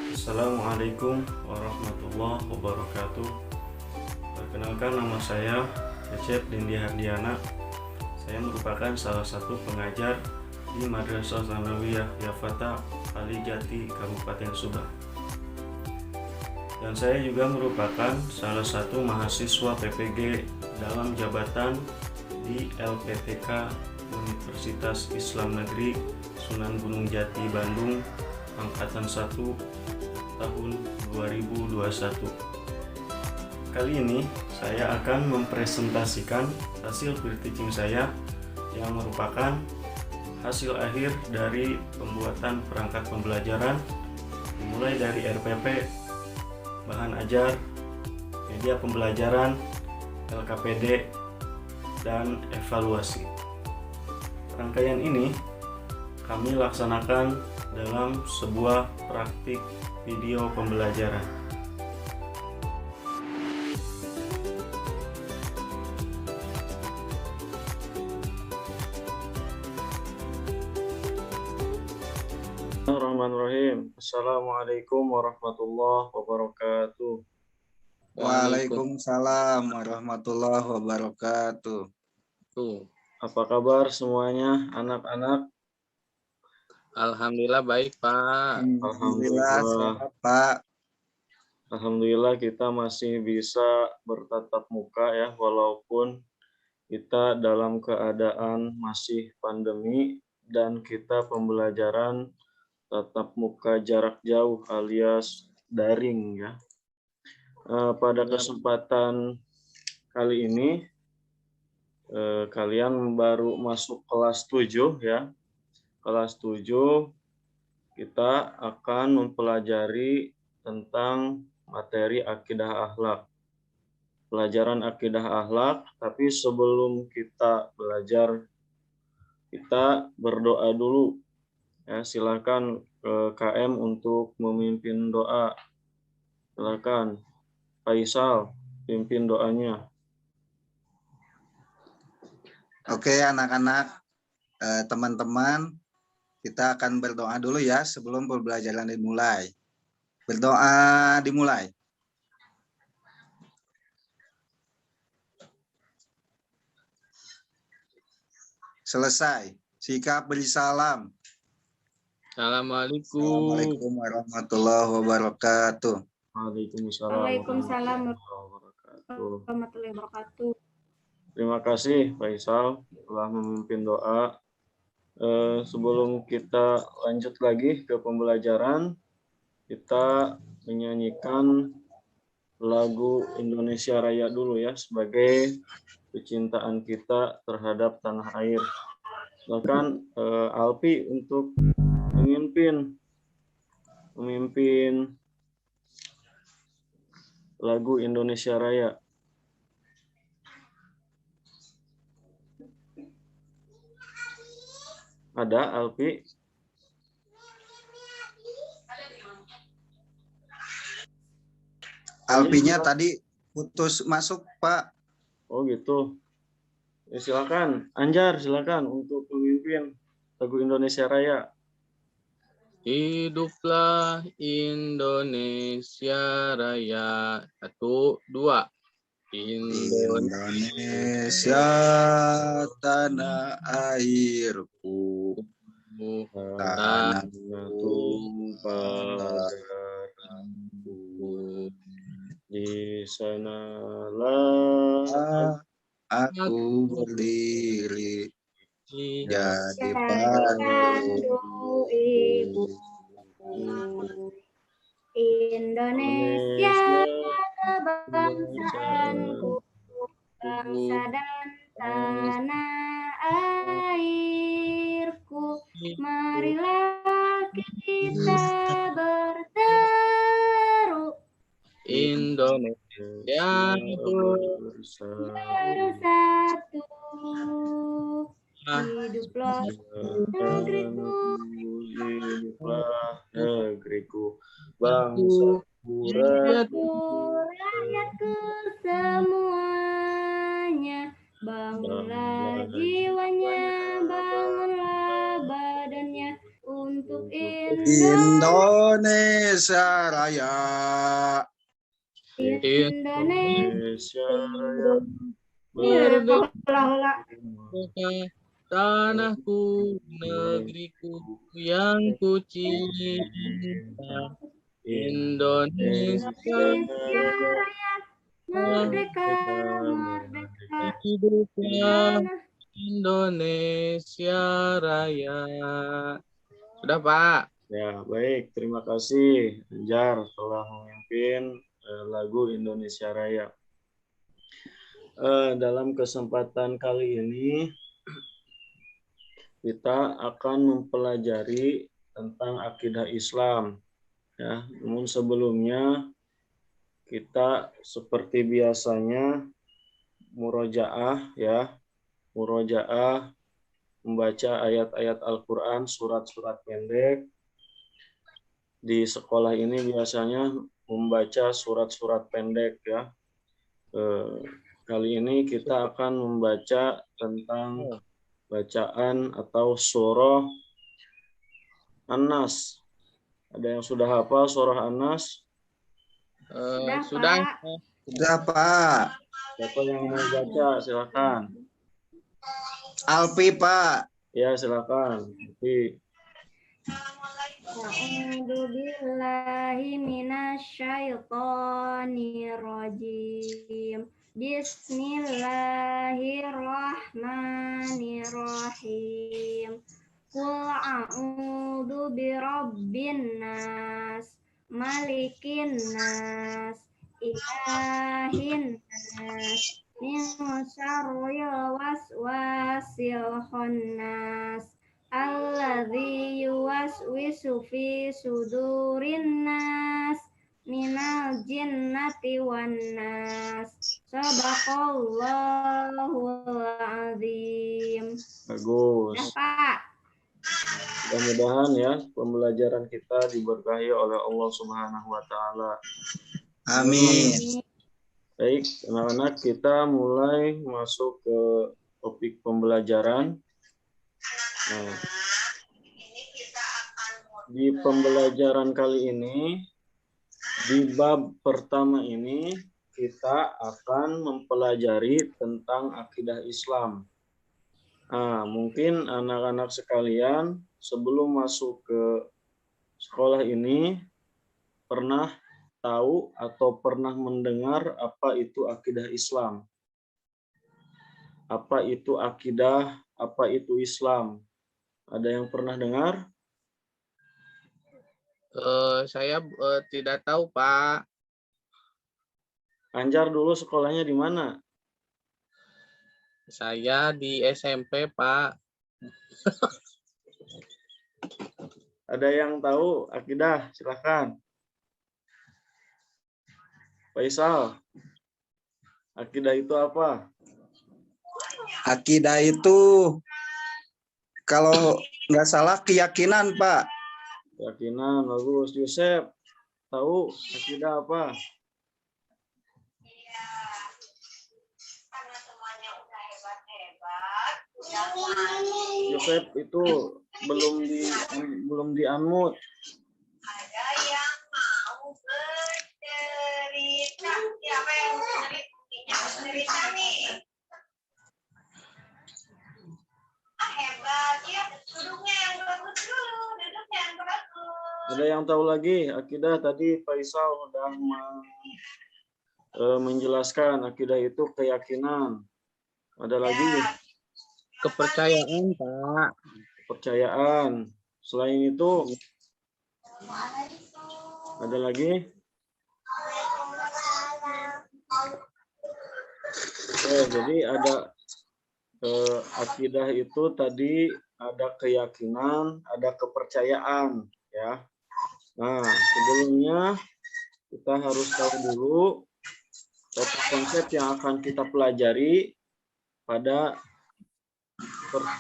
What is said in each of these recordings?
Assalamualaikum warahmatullahi wabarakatuh. Perkenalkan, nama saya Cecep Dindi Hardiana. Saya merupakan salah satu pengajar di Madrasah Tsanawiyah Yafata Kalijati, Kabupaten Subang. Dan saya juga merupakan salah satu mahasiswa PPG dalam jabatan di LPTK Universitas Islam Negeri Sunan Gunung Jati, Bandung, Angkatan 1 tahun 2021. Kali ini saya akan mempresentasikan hasil peer teaching saya yang merupakan hasil akhir dari pembuatan perangkat pembelajaran, dimulai dari RPP, bahan ajar, media pembelajaran, LKPD, dan evaluasi. Rangkaian ini kami laksanakan dalam sebuah praktik video pembelajaran. Bismillahirrahmanirrahim. Assalamualaikum warahmatullahi wabarakatuh. Waalaikumsalam warahmatullahi wabarakatuh. Apa kabar semuanya, anak-anak? Alhamdulillah baik, Pak. Alhamdulillah sehat, Pak. Alhamdulillah kita masih bisa bertatap muka ya, walaupun kita dalam keadaan masih pandemi dan kita pembelajaran tatap muka jarak jauh alias daring ya. Pada kesempatan kali ini kalian baru masuk kelas 7 ya. Kelas 7 kita akan mempelajari tentang materi akidah akhlak. Pelajaran akidah akhlak, tapi sebelum kita belajar, kita berdoa dulu. Ya, silakan KM untuk memimpin doa. Silakan Faisal pimpin doanya. Oke, anak-anak, teman-teman, kita akan berdoa dulu ya sebelum pembelajaran dimulai. Berdoa dimulai. Selesai. Sikap beri salam. Assalamualaikum. Assalamualaikum warahmatullahi wabarakatuh. Waalaikumsalam warahmatullahi wabarakatuh. Terima kasih Faisal telah memimpin doa. Sebelum kita lanjut lagi ke pembelajaran, kita menyanyikan lagu Indonesia Raya dulu ya, sebagai kecintaan kita terhadap tanah air. Silakan Alpi untuk memimpin lagu Indonesia Raya. Ada Alpi? Alpinya tadi putus masuk, Pak. Oh gitu. Ya, silakan Anjar, silakan untuk memimpin lagu Indonesia Raya. Hiduplah Indonesia Raya. 1, 2. Indonesia tanah airku, tanah tumpah, di sanalah aku berdiri jadi pandu ibu. Indonesia kebangsaanku, bangsa dan tanah airku, marilah kita berseru Indonesia bersatu. Hiduplah negeriku, hiduplah negeriku, bangsaku, rakyatku semuanya. Bangunlah jiwanya, bangunlah badannya, untuk Indonesia Raya. Indonesia Raya. Hula-hula. Tanahku, negeriku yang ku cinta. Indonesia Indonesia Raya, merdeka, merdeka. hiduplah Indonesia Raya. Sudah, Pak. Ya, baik. Terima kasih Anjar telah memimpin lagu Indonesia Raya. Dalam kesempatan kali ini kita akan mempelajari tentang akidah Islam. Ya, namun sebelumnya kita seperti biasanya murojaah ya, murojaah membaca ayat-ayat Al-Qur'an, surat-surat pendek. Di sekolah ini biasanya membaca surat-surat pendek ya. Kali ini kita akan membaca tentang bacaan atau surah An-Nas. Ada yang sudah hafal surah An-Nas? Sudah. Pak. Sudah, Pak. Siapa yang mau baca? Silakan. Alfi, Pak. Ya, silakan. A'udzu billahi minasyaitonir rajim. Bismillahirrahmanirrahim. Qul a'udzu birabbin nas, malikin nas, ilahin nas, min syarril waswasil khannas, alladzi yuwaswisu fi sudurin nas, minal jinnati wan nas. Sadaqallahul azim. Bagus. Ya, Pak. Mudah-mudahan ya pembelajaran kita diberkahi oleh Allah Subhanahu wa taala. Amin. Baik, anak-anak, kita mulai masuk ke topik pembelajaran. Nah, di pembelajaran kali ini, di bab pertama ini, kita akan mempelajari tentang akidah Islam. Nah, mungkin anak-anak sekalian sebelum masuk ke sekolah ini pernah tahu atau pernah mendengar apa itu akidah Islam? Apa itu akidah? Apa itu Islam? Ada yang pernah dengar? Saya tidak tahu, Pak. Anjar dulu sekolahnya di mana? Saya di SMP, Pak. Ada yang tahu akidah? Silakan. Faisal, akidah itu apa? Akidah itu kalau nggak salah keyakinan, Pak. Keyakinan, bagus. Yosef, tahu akidah apa? Yosef itu belum di-unmute. Ada yang mau bercerita. Siapa yang mau cerita nih? Hebat ya. Duduknya yang bagus dulu. Duduknya yang bagus. Ada yang tahu lagi akidah? Tadi Faisal sudah menjelaskan akidah itu keyakinan. Ada lagi? Kepercayaan, Pak. Kepercayaan. Selain itu, ada lagi? Jadi ada akidah itu tadi ada keyakinan, ada kepercayaan, ya. Nah, sebelumnya kita harus tahu dulu konsep yang akan kita pelajari pada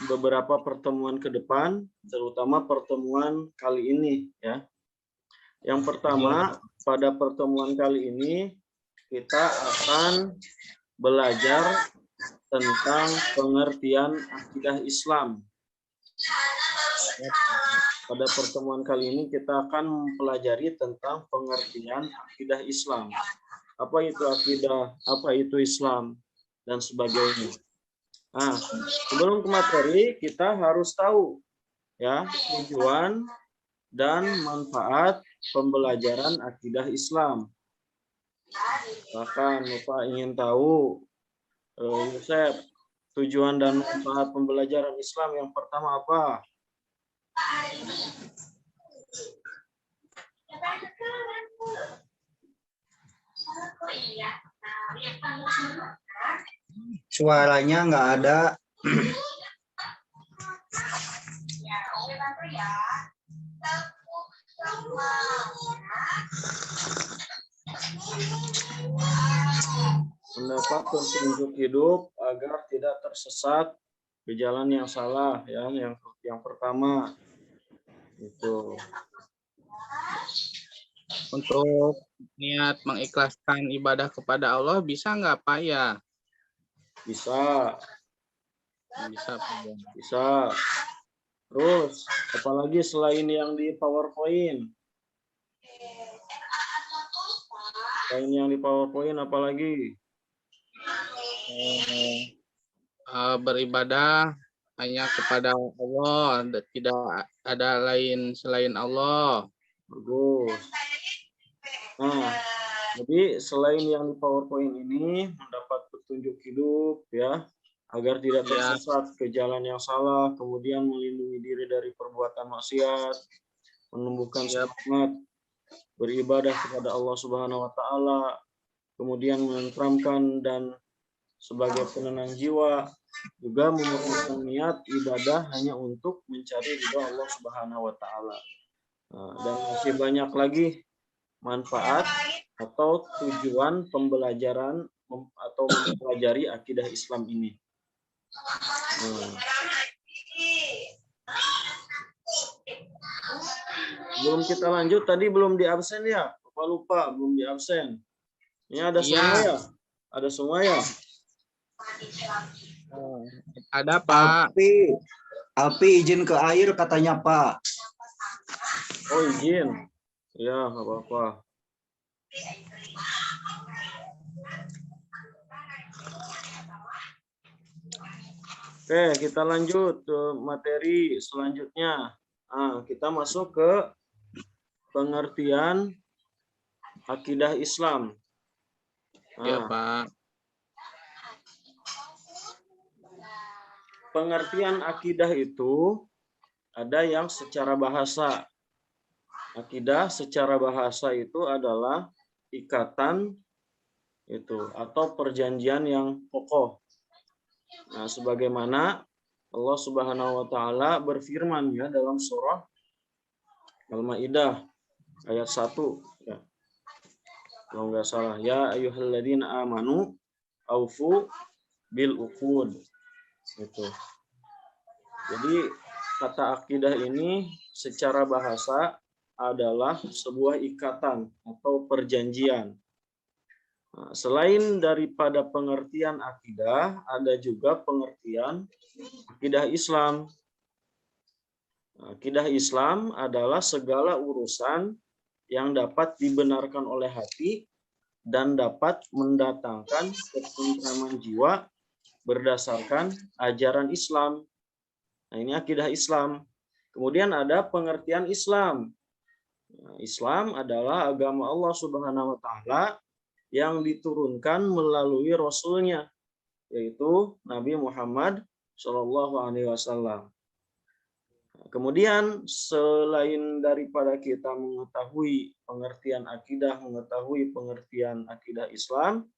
beberapa pertemuan ke depan, terutama pertemuan kali ini, ya. Yang pertama, pada pertemuan kali ini kita akan belajar tentang pengertian akidah Islam. pada pertemuan kali ini kita akan mempelajari tentang pengertian akidah Islam. Apa itu akidah, apa itu Islam, dan sebagainya. Nah, sebelum ke materi, kita harus tahu ya tujuan dan manfaat pembelajaran akidah Islam. Bahkan Bapak ingin tahu, Yosef, tujuan dan manfaat pembelajaran Islam yang pertama apa? Suaranya nggak ada. Mendapat petunjuk hidup agar tidak tersesat ke jalan yang salah, ya. Yang pertama itu. Untuk niat mengikhlaskan ibadah kepada Allah bisa nggak Pak ya? Bisa, Bisa Pak. Ya. bisa. Terus, apalagi selain yang di PowerPoint? Selain yang di PowerPoint, apalagi? Beribadah hanya kepada Allah, tidak ada lain selain Allah. Bagus. Nah, jadi selain yang di PowerPoint ini mendapat petunjuk hidup ya, agar tidak tersesat ke jalan yang salah, kemudian melindungi diri dari perbuatan maksiat, menumbuhkan semangat beribadah kepada Allah Subhanahu wa taala, kemudian menenteramkan dan sebagai penenang jiwa, juga memerlukan niat ibadah hanya untuk mencari ridha Allah Subhanahu wa taala. Dan masih banyak lagi manfaat atau tujuan pembelajaran atau mempelajari akidah Islam ini. Belum kita lanjut, tadi belum di absen ya? Lupa belum di absen. Ini ada semua ya? Ada semua ya? Ada Pak. Alpi izin ke air katanya Pak. Oh izin. Ya nggak apa-apa. Oke, kita lanjut ke materi selanjutnya. Kita masuk ke pengertian akidah Islam. Ya Pak. Pengertian akidah itu ada yang secara bahasa. Akidah secara bahasa itu adalah ikatan itu atau perjanjian yang kokoh. Nah, sebagaimana Allah Subhanahu wa taala berfirman ya dalam surah Al-Maidah ayat 1 ya. Kalau nggak salah, ya ayyuhalladzina amanu aufu bil uqud. Itu. Jadi kata akidah ini secara bahasa adalah sebuah ikatan atau perjanjian. Nah, selain daripada pengertian akidah, ada juga pengertian akidah Islam. Akidah Islam adalah segala urusan yang dapat dibenarkan oleh hati dan dapat mendatangkan ketentraman jiwa berdasarkan ajaran Islam. Nah, ini akidah Islam. Kemudian ada pengertian Islam. Islam adalah agama Allah Subhanahu wa taala yang diturunkan melalui Rasulnya, yaitu Nabi Muhammad Shallallahu Alaihi Wasallam. Kemudian selain daripada kita mengetahui pengertian akidah, mengetahui pengertian akidah Islam,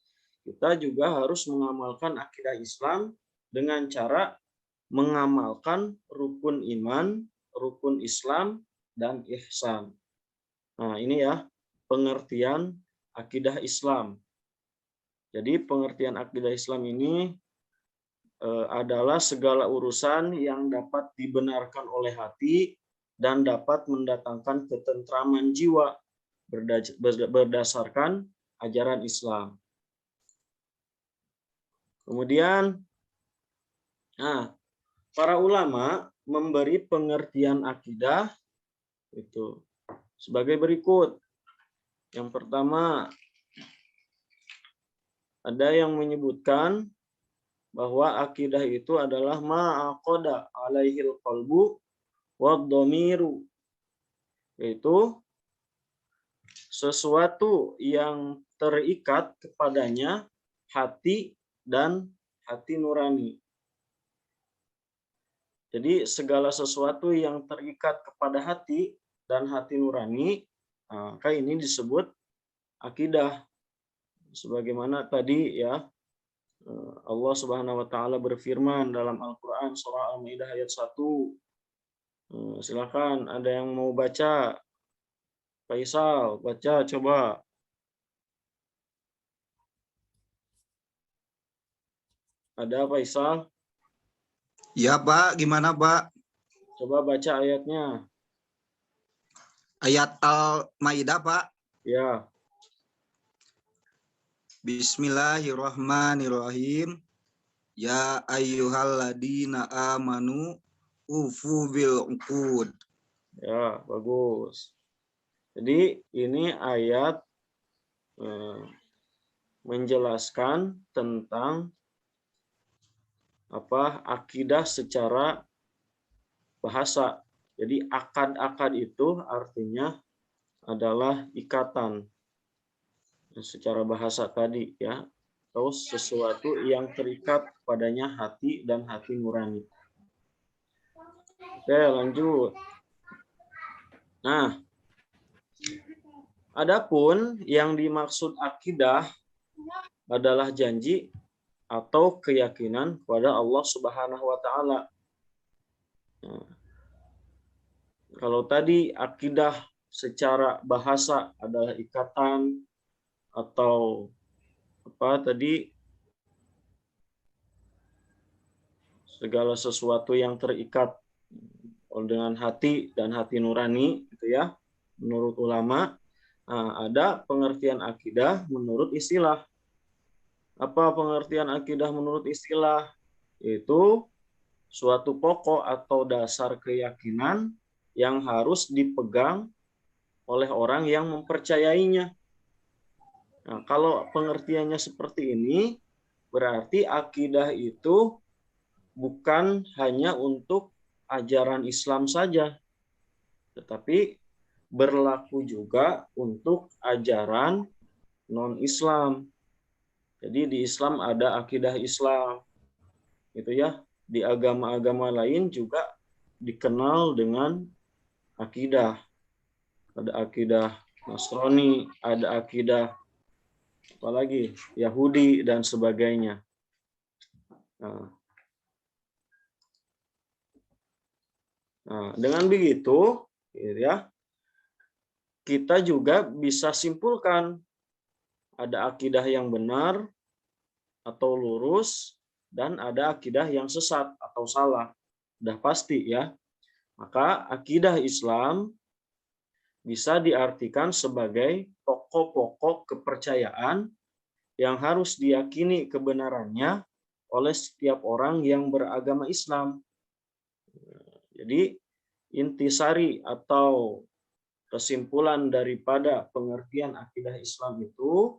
kita juga harus mengamalkan akidah Islam dengan cara mengamalkan rukun iman, rukun Islam, dan ihsan. Nah, ini ya pengertian akidah Islam. Jadi pengertian akidah Islam ini adalah segala urusan yang dapat dibenarkan oleh hati dan dapat mendatangkan ketentraman jiwa berdasarkan ajaran Islam. Kemudian, para ulama memberi pengertian akidah Itu sebagai berikut. Yang pertama, ada yang menyebutkan bahwa akidah itu adalah ma'aqada alaihil qalbu wad-dhamiru, yaitu sesuatu yang terikat kepadanya hati dan hati nurani. Jadi segala sesuatu yang terikat kepada hati dan hati nurani, maka ini disebut akidah. Sebagaimana tadi ya, Allah Subhanahu wa taala berfirman dalam Al-Qur'an surah Al-Maidah ayat 1. Silakan ada yang mau baca. Faisal, baca coba. Ada Faisal? Ya Pak, gimana Pak? Coba baca ayatnya. Ayat Al-Maidah Pak. Ya. Bismillahirrahmanirrahim. Ya ayyuhalladzina amanu ufu bil uqud. Ya, bagus. Jadi ini ayat menjelaskan tentang akidah secara bahasa. Jadi akad-akad itu artinya adalah ikatan secara bahasa tadi ya, atau sesuatu yang terikat padanya hati dan hati nurani. Oke, lanjut. Nah, adapun yang dimaksud akidah adalah janji atau keyakinan kepada Allah Subhanahu wa taala. Nah, kalau tadi akidah secara bahasa adalah ikatan atau segala sesuatu yang terikat dengan hati dan hati nurani gitu ya, menurut ulama. Nah, ada pengertian akidah menurut istilah. Apa pengertian akidah menurut istilah? Yaitu suatu pokok atau dasar keyakinan yang harus dipegang oleh orang yang mempercayainya. Nah, kalau pengertiannya seperti ini, berarti akidah itu bukan hanya untuk ajaran Islam saja, tetapi berlaku juga untuk ajaran non-Islam. Jadi di Islam ada akidah Islam, gitu ya. Di agama-agama lain juga dikenal dengan akidah. Ada akidah Nasrani, ada akidah apalagi Yahudi dan sebagainya. Nah, dengan begitu, ya, kita juga bisa simpulkan ada akidah yang benar atau lurus dan ada akidah yang sesat atau salah. Sudah pasti ya. Maka akidah Islam bisa diartikan sebagai pokok-pokok kepercayaan yang harus diyakini kebenarannya oleh setiap orang yang beragama Islam. Jadi intisari atau kesimpulan daripada pengertian akidah Islam itu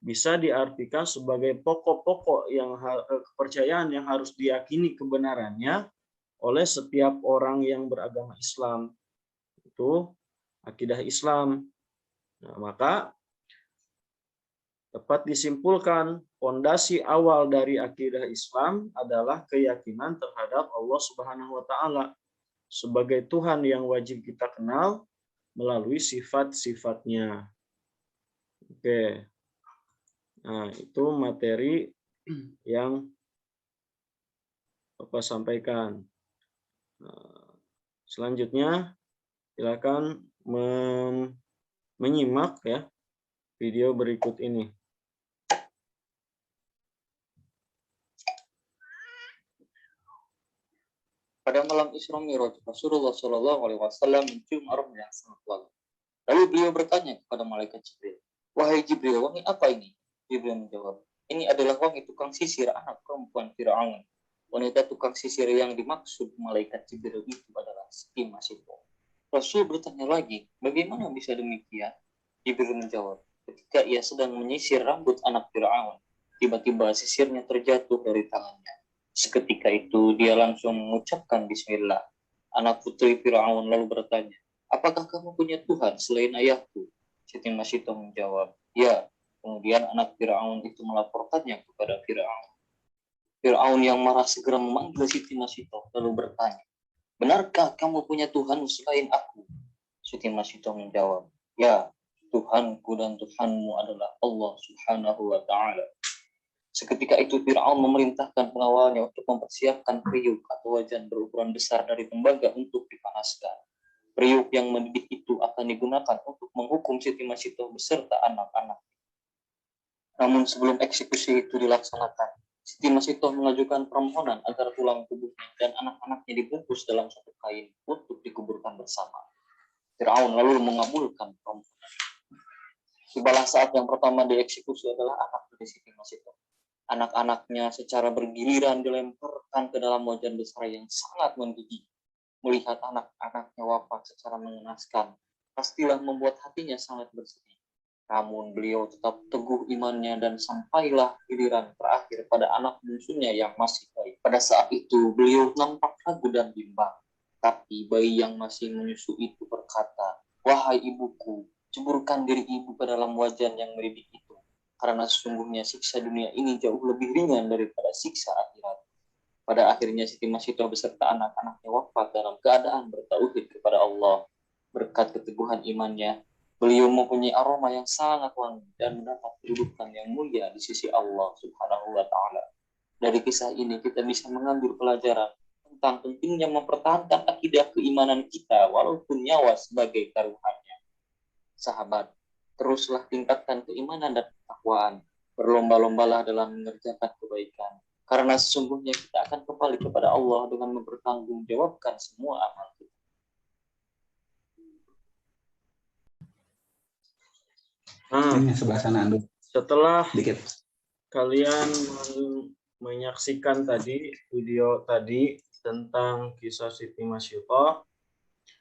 bisa diartikan sebagai pokok-pokok yang kepercayaan yang harus diyakini kebenarannya oleh setiap orang yang beragama Islam. Itu akidah Islam. Nah, maka dapat disimpulkan fondasi awal dari akidah Islam adalah keyakinan terhadap Allah Subhanahu wa taala sebagai Tuhan yang wajib kita kenal melalui sifat-sifatnya. Oke. Nah, itu materi yang Bapak sampaikan. Selanjutnya, silakan menyimak ya video berikut ini. Pada malam Isra Mi'raj, Rasulullah Shallallahu Alaihi Wasallam mencium aroma yang sangat wangi. Lalu beliau bertanya kepada malaikat Jibril, "Wahai Jibril, wangi apa ini?" Jibril menjawab, "Ini adalah wangi tukang sisir anak perempuan Fir'aun." Wanita tukang sisir yang dimaksud malaikat Jibril itu adalah Siti Masito. Rasul bertanya lagi, bagaimana bisa demikian? Jibril menjawab, ketika ia sedang menyisir rambut anak Fir'aun, tiba-tiba sisirnya terjatuh dari tangannya. Seketika itu dia langsung mengucapkan Bismillah. Anak putri Fir'aun lalu bertanya, apakah kamu punya Tuhan selain ayahku? Siti Masito menjawab, ya. Kemudian anak Fir'aun itu melaporkannya kepada Fir'aun. Fir'aun yang marah segera memanggil Siti Masito lalu bertanya, benarkah kamu punya Tuhan selain aku? Siti Masito menjawab, ya, Tuhanku dan Tuhanmu adalah Allah Subhanahu wa Ta'ala. Seketika itu Fir'aun memerintahkan pengawalnya untuk mempersiapkan periuk atau wajan berukuran besar dari tembaga untuk dipanaskan. Periuk yang mendidih itu akan digunakan untuk menghukum Siti Masito beserta anak-anak. Namun sebelum eksekusi itu dilaksanakan, Siti Masito mengajukan permohonan agar tulang tubuhnya dan anak-anaknya dibungkus dalam satu kain untuk dikuburkan bersama. Fir'aun lalu mengabulkan permohonan. Tibalah saat yang pertama dieksekusi adalah anak dari Siti Masito. Anak-anaknya secara bergiliran dilemparkan ke dalam wajan besar yang sangat menggigil. Melihat anak-anaknya wafat secara mengenaskan, pastilah membuat hatinya sangat bersedih. Namun beliau tetap teguh imannya dan sampailah giliran terakhir pada anak bungsunya yang masih bayi. Pada saat itu beliau nampak ragu dan bimbang. Tapi bayi yang masih menyusu itu berkata, wahai ibuku, ceburkan diri ibu ke dalam wajan yang mendidih itu. Karena sesungguhnya siksa dunia ini jauh lebih ringan daripada siksa akhirat. Pada akhirnya Siti Masito beserta anak-anaknya wafat dalam keadaan bertauhid kepada Allah. Berkat keteguhan imannya, beliau mempunyai aroma yang sangat wangi dan mendapat kedudukan yang mulia di sisi Allah Subhanahu wa Ta'ala. Dari kisah ini kita bisa mengambil pelajaran tentang pentingnya mempertahankan akidah keimanan kita walaupun nyawa sebagai taruhannya. Sahabat, teruslah tingkatkan keimanan dan ketakwaan. Berlomba-lombalah dalam mengerjakan kebaikan. Karena sesungguhnya kita akan kembali kepada Allah dengan mempertanggungjawabkan semua amal kita. Ini sebelah sana, Andu. Setelah Dikit. kalian menyaksikan tadi video tadi tentang kisah Siti Masito,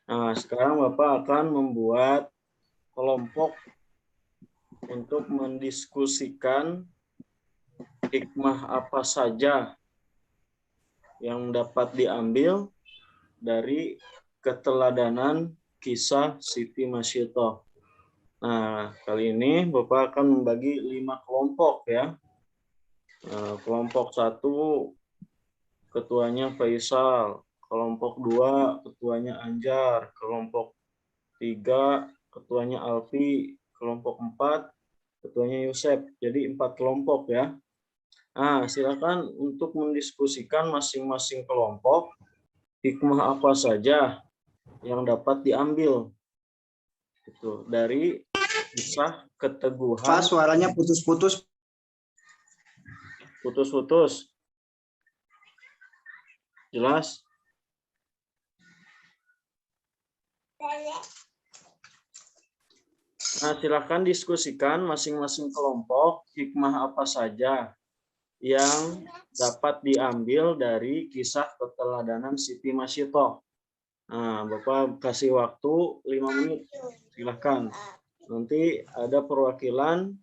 nah sekarang Bapak akan membuat kelompok untuk mendiskusikan hikmah apa saja yang dapat diambil dari keteladanan kisah Siti Masito. Nah, kali ini Bapak akan membagi 5 kelompok ya. Kelompok 1 ketuanya Faisal, kelompok 2 ketuanya Anjar, kelompok 3 ketuanya Alfi, kelompok 4 ketuanya Yusef. Jadi 4 kelompok ya. Nah, silakan untuk mendiskusikan masing-masing kelompok hikmah apa saja yang dapat diambil itu dari kisah keteguhan. Pak, suaranya putus-putus. Putus-putus. Jelas? Nah, silakan diskusikan masing-masing kelompok hikmah apa saja yang dapat diambil dari kisah keteladanan Siti Masito. Nah, Bapak kasih waktu 5 menit. Silakan. Nanti ada perwakilan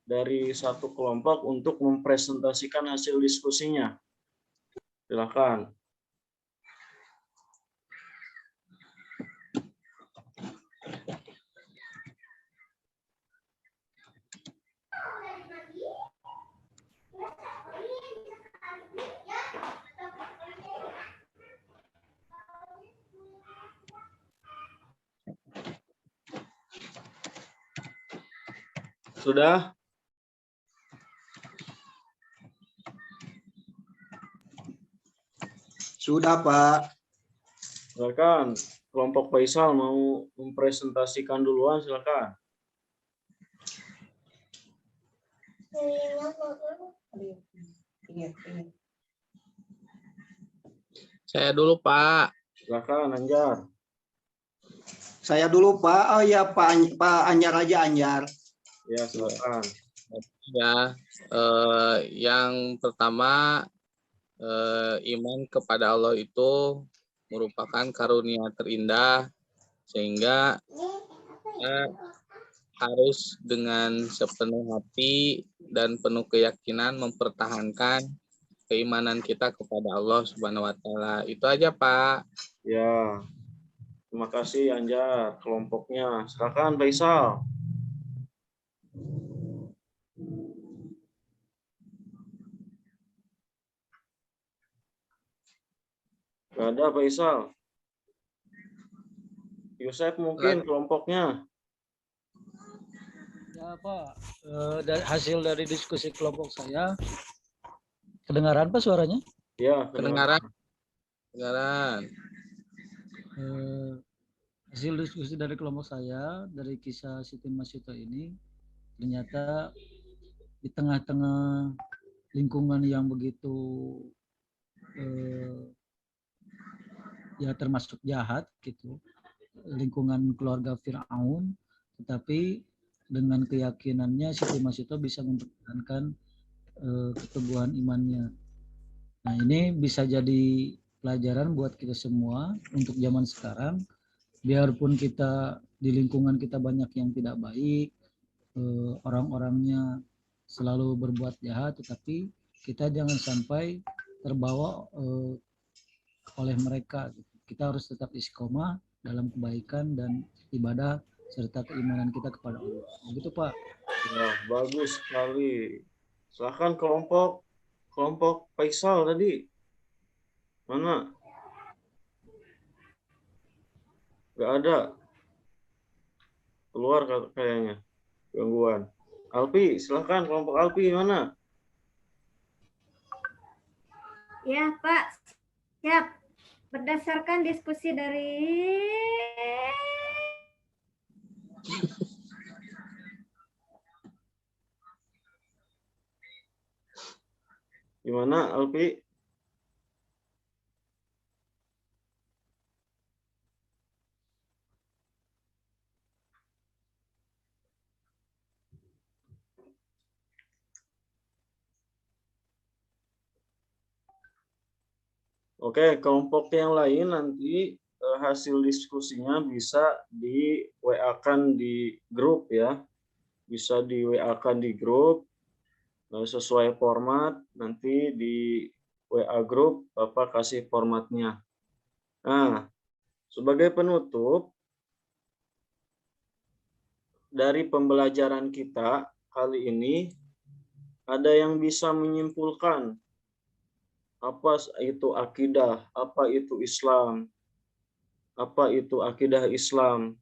dari satu kelompok untuk mempresentasikan hasil diskusinya. Silakan. Sudah? Sudah, Pak. Silakan. Kelompok Faisal mau mempresentasikan duluan, silakan. Saya dulu, Pak. Silakan, Anjar. Saya dulu, Pak. Oh ya, Pak Anjar aja, Anjar. Ya, silakan. Ya, yang pertama, iman kepada Allah itu merupakan karunia terindah sehingga harus dengan sepenuh hati dan penuh keyakinan mempertahankan keimanan kita kepada Allah Subhanahu wa taala. Itu aja, Pak. Ya, terima kasih Anjar kelompoknya. Silakan Faisal. Gak ada Faisal. Yusef mungkin kelompoknya. Ya Pak, hasil dari diskusi kelompok saya, kedengaran Pak suaranya? Ya, Kedengaran. Hasil diskusi dari kelompok saya, dari kisah Siti Masito ini, ternyata di tengah-tengah lingkungan yang begitu ya termasuk jahat gitu, lingkungan keluarga Fir'aun, tetapi dengan keyakinannya Siti Masito bisa mempertahankan keteguhan imannya. Nah, ini bisa jadi pelajaran buat kita semua untuk zaman sekarang. Biarpun kita di lingkungan kita banyak yang tidak baik, orang-orangnya selalu berbuat jahat, tetapi kita jangan sampai terbawa oleh mereka. Kita harus tetap istiqomah dalam kebaikan dan ibadah serta keimanan kita kepada Allah. Begitu Pak. Ya, bagus sekali. Silakan kelompok Faisal tadi. Mana? Gak ada. Keluar kayaknya gangguan. Alpi, silakan kelompok Alpi mana? Ya, Pak. Siap. Berdasarkan diskusi dari Gimana Alpi? Oke, kelompok yang lain nanti hasil diskusinya bisa di WA-kan di grup ya. Bisa di WA-kan di grup sesuai format, nanti di WA grup Bapak kasih formatnya. Nah, sebagai penutup dari pembelajaran kita kali ini, ada yang bisa menyimpulkan apa itu akidah, apa itu Islam, apa itu akidah Islam,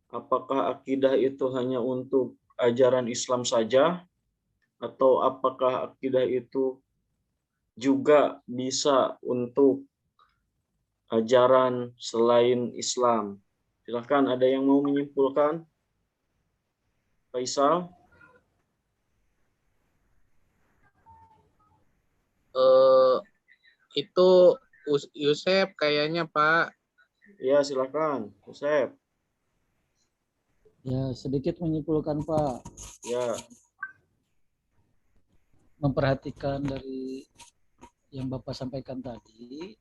apakah akidah itu hanya untuk ajaran Islam saja, atau apakah akidah itu juga bisa untuk ajaran selain Islam. Silakan, ada yang mau menyimpulkan? Faisal? Itu Yusef kayaknya, Pak. Ya, silakan, Yusef. Ya, sedikit menyimpulkan Pak. Ya. Memperhatikan dari yang Bapak sampaikan tadi,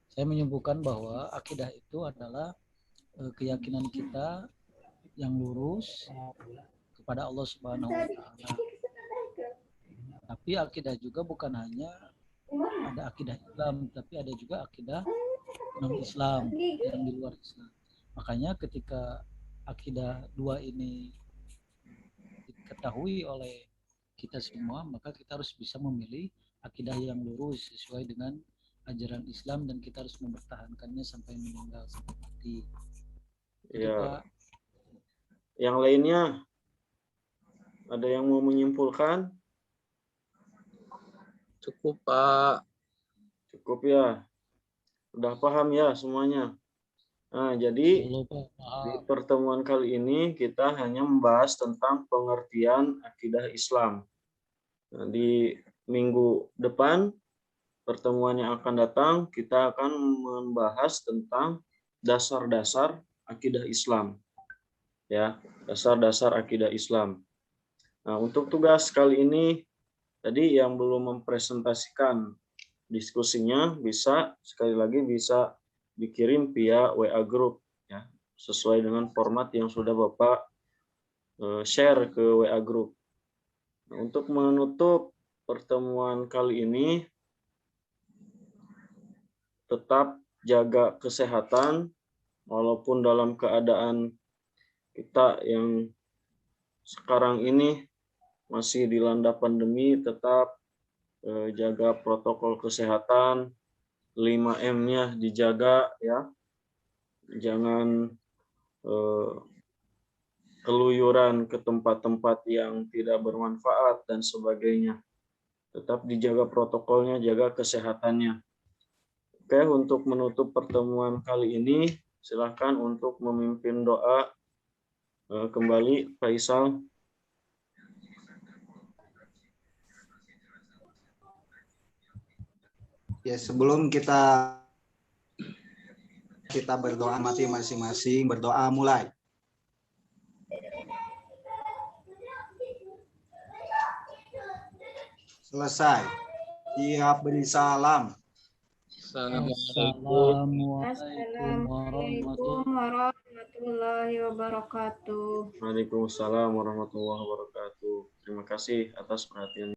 saya menyimpulkan bahwa akidah itu adalah keyakinan kita yang lurus kepada Allah Subhanahu wa taala. Tapi akidah juga bukan hanya ada akidah Islam, tapi ada juga akidah non-Islam yang di luar Islam. Makanya ketika akidah dua ini diketahui oleh kita semua, maka kita harus bisa memilih akidah yang lurus sesuai dengan ajaran Islam, dan kita harus mempertahankannya sampai meninggal, sampai mati. Ya. Yang lainnya ada yang mau menyimpulkan? Cukup, Pak. Cukup ya. Udah paham ya semuanya. Nah, jadi di pertemuan kali ini kita hanya membahas tentang pengertian akidah Islam. Nah, di minggu depan, pertemuan yang akan datang, kita akan membahas tentang dasar-dasar akidah Islam. Ya, dasar-dasar akidah Islam. Nah, untuk tugas kali ini, tadi yang belum mempresentasikan diskusinya bisa sekali lagi bisa dikirim via WA group sesuai dengan format yang sudah Bapak share ke WA Group. Nah, untuk menutup pertemuan kali ini, tetap jaga kesehatan, walaupun dalam keadaan kita yang sekarang ini masih dilanda pandemi, tetap jaga protokol kesehatan, 5M-nya dijaga ya. Jangan keluyuran ke tempat-tempat yang tidak bermanfaat dan sebagainya. Tetap dijaga protokolnya, jaga kesehatannya. Oke, untuk menutup pertemuan kali ini, silakan untuk memimpin doa kembali, Faisal. Ya, sebelum kita berdoa mati masing-masing, berdoa mulai. Selesai. Siap beri salam. Assalamualaikum. Assalamualaikum warahmatullahi wabarakatuh. Waalaikumsalam warahmatullahi wabarakatuh. Terima kasih atas perhatian.